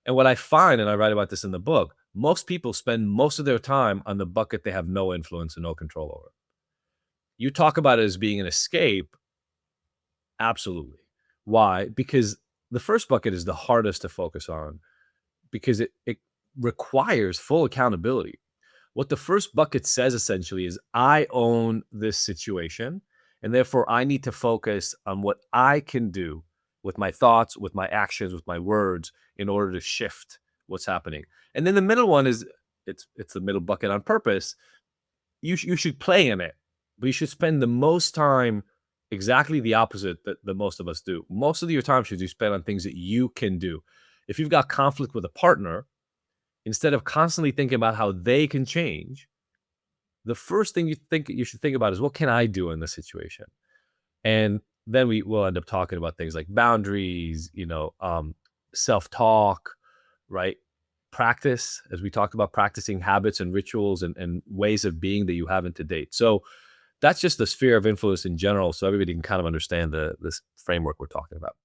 And what I find, and I write about this in the book, most people spend most of their time on the bucket they have no influence and no control over. You talk about it as being an escape. Absolutely. Why? Because the first bucket is the hardest to focus on because it requires full accountability. What the first bucket says essentially is I own this situation, and therefore I need to focus on what I can do with my thoughts, with my actions, with my words in order to shift what's happening. And then the middle one is it's the middle bucket on purpose. You should play in it, but you should spend the most time exactly the opposite that most of us do. Most of your time should be spent on things that you can do. If you've got conflict with a partner, instead of constantly thinking about how they can change, the first thing you should think about is what can I do in this situation? And then we will end up talking about things like boundaries, self-talk, right? Practice, as we talked about practicing habits and rituals and ways of being that you haven't to date. So that's just the sphere of influence in general. So everybody can kind of understand this framework we're talking about.